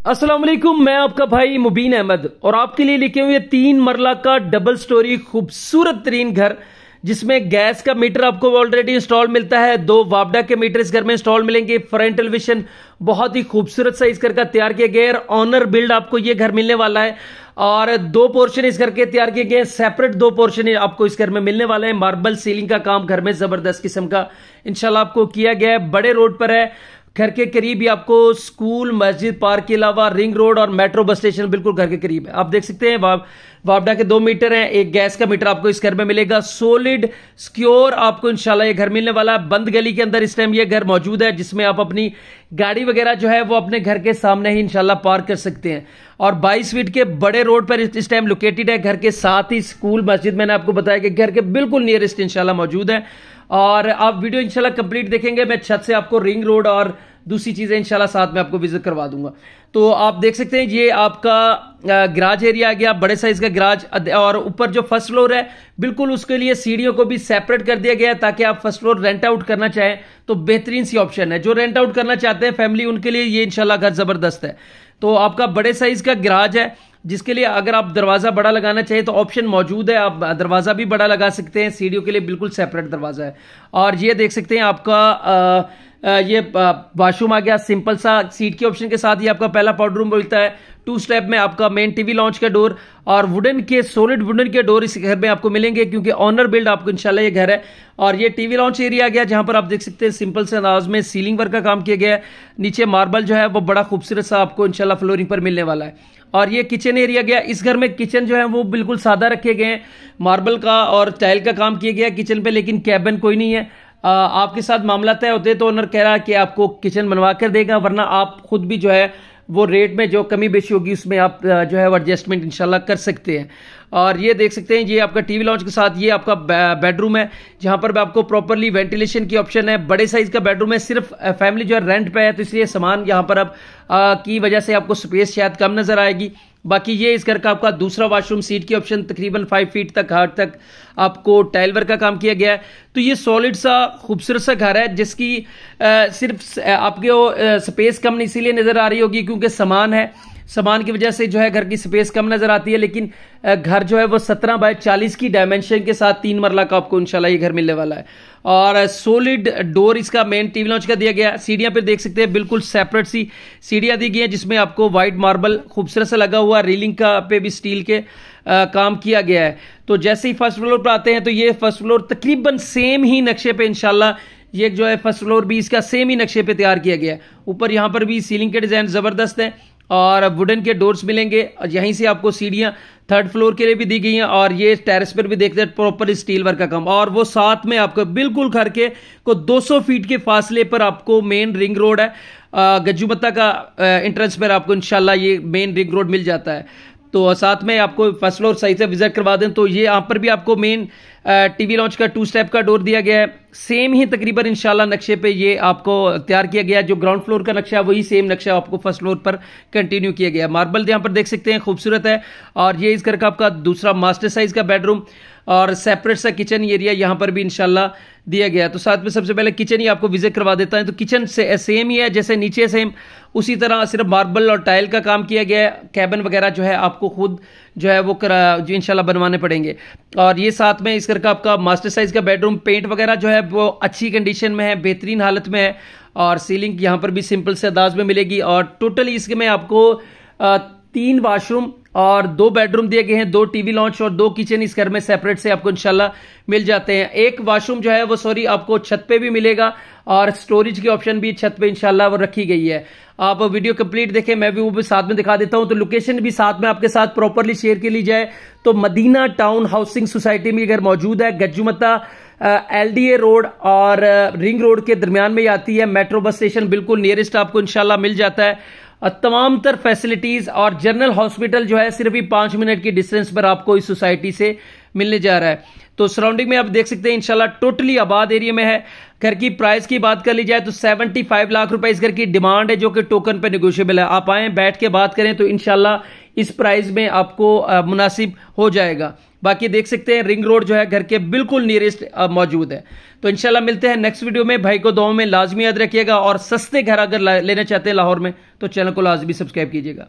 अस्सलाम वालेकुम, मैं आपका भाई मुबीन अहमद और आपके लिए लेके हुए 3 मरला का डबल स्टोरी खूबसूरत तरीन घर जिसमें गैस का मीटर आपको ऑलरेडी इंस्टॉल मिलता है। 2 वापडा के मीटर इस घर में इंस्टॉल मिलेंगे। फ्रंट एलिवेशन बहुत ही खूबसूरत सा इस घर का तैयार किया गया है। ऑनर बिल्ड आपको ये घर मिलने वाला है और 2 पोर्शन इस घर के तैयार किए गए। सेपरेट 2 पोर्शन आपको इस घर में मिलने वाले हैं। मार्बल सीलिंग का काम घर में जबरदस्त किस्म का इंशाल्लाह आपको किया गया है। बड़े रोड पर है, घर के करीब ही आपको स्कूल, मस्जिद, पार्क के अलावा रिंग रोड और मेट्रो बस स्टेशन बिल्कुल घर के करीब है। आप देख सकते हैं वापडा के 2 मीटर हैं, एक गैस का मीटर आपको इस घर में मिलेगा। सॉलिड सिक्योर आपको इंशाल्लाह ये घर मिलने वाला है। बंद गली के अंदर इस टाइम ये घर मौजूद है जिसमें आप अपनी गाड़ी वगैरह जो है वो अपने घर के सामने ही इंशाल्लाह पार्क कर सकते हैं। और 22 फीट के बड़े रोड पर इस टाइम लोकेटेड है। घर के साथ ही स्कूल, मस्जिद मैंने आपको बताया कि घर के बिल्कुल नियरेस्ट इंशाल्लाह मौजूद है। और आप वीडियो इंशाल्लाह कंप्लीट देखेंगे। मैं छत से आपको रिंग रोड और दूसरी चीजें इंशाल्लाह साथ में आपको विजिट करवा दूंगा। तो आप देख सकते हैं ये आपका गराज एरिया आ गया, बड़े साइज का गराज। और ऊपर जो फर्स्ट फ्लोर है बिल्कुल उसके लिए सीढ़ियों को भी सेपरेट कर दिया गया है ताकि आप फर्स्ट फ्लोर रेंट आउट करना चाहें तो बेहतरीन सी ऑप्शन है। जो रेंट आउट करना चाहते हैं फैमिली, उनके लिए ये इंशाल्लाह घर जबरदस्त है। तो आपका बड़े साइज का गराज है जिसके लिए अगर आप दरवाजा बड़ा लगाना चाहिए तो ऑप्शन मौजूद है। आप दरवाजा भी बड़ा लगा सकते हैं। सीढ़ियों के लिए बिल्कुल सेपरेट दरवाजा है। और ये देख सकते हैं आपका ये वॉशरूम आ गया सिंपल सा सीट के ऑप्शन के साथ। ही आपका पहला पाउडर रूम मिलता है। 2 स्टेप में आपका मेन टीवी लॉन्च का डोर और सॉलिड वुडन के डोर इस घर में आपको मिलेंगे क्योंकि ऑनर बिल्ड आपको इंशाल्लाह ये घर है। और ये टीवी लॉन्च एरिया आ गया जहां पर आप देख सकते हैं सिंपल से अंदाज में सीलिंग वर्क का काम किया गया है। नीचे मार्बल जो है वो बड़ा खूबसूरत सा आपको इंशाल्लाह फ्लोरिंग पर मिलने वाला है। और ये किचन एरिया गया। इस घर में किचन जो है वो बिल्कुल सादा रखे गए हैं। मार्बल का और टाइल का काम किया गया किचन पे, लेकिन कैबिन कोई नहीं है। आपके साथ मामला तय होते तो ओनर कह रहा है कि आपको किचन बनवा कर देगा, वरना आप खुद भी जो है वो रेट में जो कमी बेशी होगी उसमें आप जो है वो एडजस्टमेंट इंशाल्लाह कर सकते हैं। और ये देख सकते हैं ये आपका टीवी लॉन्च के साथ ये आपका बेडरूम है जहां पर आपको प्रॉपरली वेंटिलेशन की ऑप्शन है। बड़े साइज का बेडरूम है। सिर्फ फैमिली जो है रेंट पे है तो इसलिए सामान यहां पर अब की वजह से आपको स्पेस शायद कम नजर आएगी। बाकी ये इस घर का आपका दूसरा वॉशरूम, सीट की ऑप्शन तकरीबन 5 फीट तक हार्ड तक आपको टाइल वर्क का काम किया गया है। तो ये सॉलिड सा खूबसूरत सा घर है जिसकी सिर्फ आपके स्पेस कम इसीलिए नजर आ रही होगी क्योंकि सामान है। सामान की वजह से जो है घर की स्पेस कम नजर आती है, लेकिन घर जो है वो 17 बाय 40 की डायमेंशन के साथ 3 मरला का आपको इंशाल्लाह ये घर मिलने वाला है। और सॉलिड डोर इसका मेन टीवी लॉन्च का दिया गया। सीढ़ियां पे देख सकते हैं बिल्कुल सेपरेट सी सीढ़ियां दी गई हैं जिसमें आपको व्हाइट मार्बल खूबसूरत सा लगा हुआ, रेलिंग का पे भी स्टील के काम किया गया है। तो जैसे ही फर्स्ट फ्लोर पर आते हैं तो ये फर्स्ट फ्लोर तकरीबन सेम ही नक्शे पे इंशाल्लाह ये जो है फर्स्ट फ्लोर भी इसका सेम ही नक्शे पे तैयार किया गया है। ऊपर यहां पर भी सीलिंग के डिजाइन जबरदस्त है और वुडन के डोर्स मिलेंगे। और यहीं से आपको सीढ़ियां 3rd फ्लोर के लिए भी दी गई हैं। और ये टेरेस पर भी देखते हैं प्रॉपर स्टील वर्क का काम। और वो साथ में आपको बिल्कुल घर के को 200 फीट के फासले पर आपको मेन रिंग रोड है। गज्जूमत्ता का एंट्रेंस पर आपको इंशाल्लाह ये मेन रिंग रोड मिल जाता है। तो साथ में आपको फर्स्ट फ्लोर सही से विजिट करवा दें तो ये यहाँ पर भी आपको मेन टीवी लॉन्च का 2 स्टेप का डोर दिया गया है। सेम ही तकरीबन इंशाल्लाह नक्शे पे ये आपको तैयार किया गया है। जो ग्राउंड फ्लोर का नक्शा है वही सेम नक्शा आपको फर्स्ट फ्लोर पर कंटिन्यू किया गया है। मार्बल यहाँ पर देख सकते हैं खूबसूरत है। और ये इस घर का आपका दूसरा मास्टर साइज का बेडरूम और सेपरेट सा किचन एरिया यहाँ पर भी इंशाल्लाह दिया गया। तो साथ में सबसे पहले किचन ही आपको विजिट करवा देता है। तो किचन से सेम ही है जैसे नीचे सेम उसी तरह, सिर्फ मार्बल और टाइल का काम किया गया है। कैबिन वगैरह जो है आपको खुद जो है वो जो इंशाल्लाह बनवाने पड़ेंगे। और ये साथ में इस घर का आपका मास्टर साइज का बेडरूम, पेंट वगैरह जो है वो अच्छी कंडीशन में है, बेहतरीन हालत में है। और सीलिंग यहाँ पर भी सिंपल से अंदाज में मिलेगी। और टोटली इसमें आपको 3 वॉशरूम और 2 बेडरूम दिए गए हैं, 2 टीवी लॉन्च और 2 किचन इस घर में सेपरेट से आपको इंशाल्लाह मिल जाते हैं। एक वॉशरूम जो है वो आपको छत पे भी मिलेगा और स्टोरेज की ऑप्शन भी छत पे इंशाल्लाह वो रखी गई है। आप वीडियो कंप्लीट देखें, मैं भी वो भी साथ में दिखा देता हूं। तो लोकेशन भी साथ में आपके साथ प्रॉपरली शेयर कर ली जाए तो मदीना टाउन हाउसिंग सोसाइटी में घर मौजूद है। गज्जूमत्ता LDA रोड और रिंग रोड के दरमियान में ही आती है। मेट्रो बस स्टेशन बिल्कुल नियरेस्ट आपको इंशाल्लाह मिल जाता है। तमाम तर फैसिलिटीज और जनरल हॉस्पिटल जो है सिर्फ ही 5 मिनट की डिस्टेंस पर आपको इस सोसाइटी से मिलने जा रहा है। तो सराउंडिंग में आप देख सकते हैं इंशाल्लाह टोटली आबाद एरिया में है। घर की प्राइस की बात कर ली जाए तो 75 लाख रुपए इस घर की डिमांड है, जो कि टोकन पे नेगोशिएबल है। आप आए बैठ के बात करें तो इंशाल्लाह इस प्राइस में आपको मुनासिब हो जाएगा। बाकी देख सकते हैं रिंग रोड जो है घर के बिल्कुल नियरेस्ट मौजूद है। तो इंशाल्लाह मिलते हैं नेक्स्ट वीडियो में। भाई को दुआओं में लाजमी याद रखिएगा, और सस्ते घर अगर लेना चाहते हैं लाहौर में तो चैनल को लाजमी सब्सक्राइब कीजिएगा।